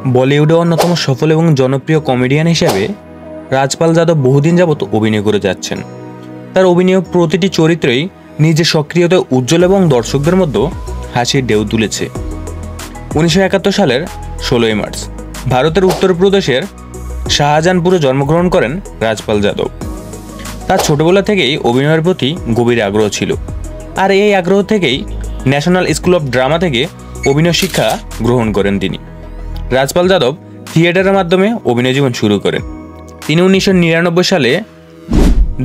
বলিউডে অন্যতম সফল এবং জনপ্রিয় কমেডিয়ান হিসেবে রাজপাল যাদব বহুদিন যাবত অভিনয় করে যাচ্ছেন। তার অভিনয় প্রতিটি চরিত্রেই নিজের সক্রিয়তা উজ্জ্বল এবং দর্শকদের মধ্যে হাসির ঢেউ তুলেছে। 1971 সালের 16 মার্চ ভারতের উত্তরপ্রদেশের শাহজাহানপুরে জন্মগ্রহণ করেন রাজপাল যাদব। তার ছোটবেলা থেকেই অভিনয়ের প্রতি গভীর আগ্রহ ছিল, আর এই আগ্রহ থেকেই ন্যাশনাল স্কুল অফ ড্রামা থেকে অভিনয় শিক্ষা গ্রহণ করেন তিনি। রাজপাল যাদব থিয়েটারের মাধ্যমে অভিনয় জীবন শুরু করেন। তিনি 1999 সালে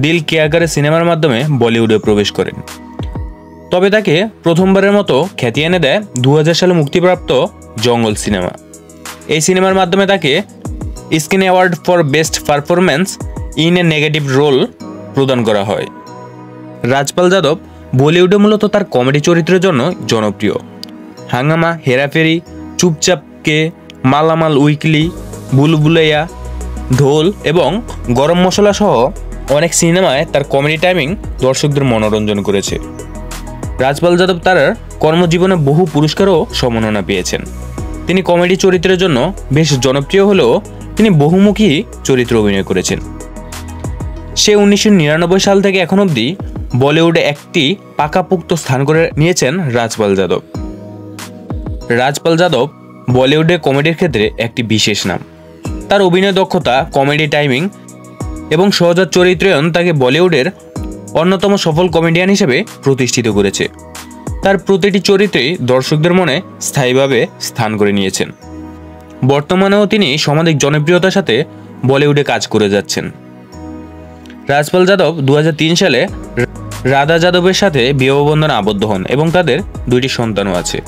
দিল কিয়া করে সিনেমার মাধ্যমে বলিউডে প্রবেশ করেন। তবে তাকে প্রথমবারের মতো খ্যাতি এনে দেয় 2000 সালে মুক্তিপ্রাপ্ত জঙ্গল সিনেমা। এই সিনেমার মাধ্যমে তাকে screen award for best performance in a negative role প্রদান করা হয়। রাজপাল যাদব বলিউডে মূলত তার কমেডি চরিত্রের জন্য জনপ্রিয়। হাঙ্গামা, হেরাফেরি, চুপচাপকে, মালামাল উইকলি, বুলবুলাইয়া, ঢোল এবং গরম মশলা সহ অনেক সিনেমায় তার কমেডি টাইমিং দর্শকদের মনোরঞ্জন করেছে। রাজপাল যাদব তার কর্মজীবনে বহু পুরস্কার ও সম্মাননা পেয়েছেন। তিনি কমেডি চরিত্রের জন্য বেশ জনপ্রিয় হলেও তিনি বহুমুখী চরিত্রে অভিনয় করেছেন। সে 1999 সাল থেকে এখন অবধি বলিউডে একটি পাকাপোক্ত স্থান করে নিয়েছেন রাজপাল যাদব। রাজপাল যাদব বলিউডে কমেডির ক্ষেত্রে একটি বিশেষ নাম। তার অভিনয় দক্ষতা, কমেডি টাইমিং এবং সহজাত চরিত্রায়ন তাকে বলিউডের অন্যতম সফল কমেডিয়ান হিসেবে প্রতিষ্ঠিত করেছে। তার প্রতিটি চরিত্রেই দর্শকদের মনে স্থায়ীভাবে স্থান করে নিয়েছেন। বর্তমানেও তিনি সমাধিক জনপ্রিয়তার সাথে বলিউডে কাজ করে যাচ্ছেন। রাজপাল যাদব 2003 সালে রাধা যাদবের সাথে বিবাহ বন্ধনে আবদ্ধ হন এবং তাদের 2টি সন্তানও আছে।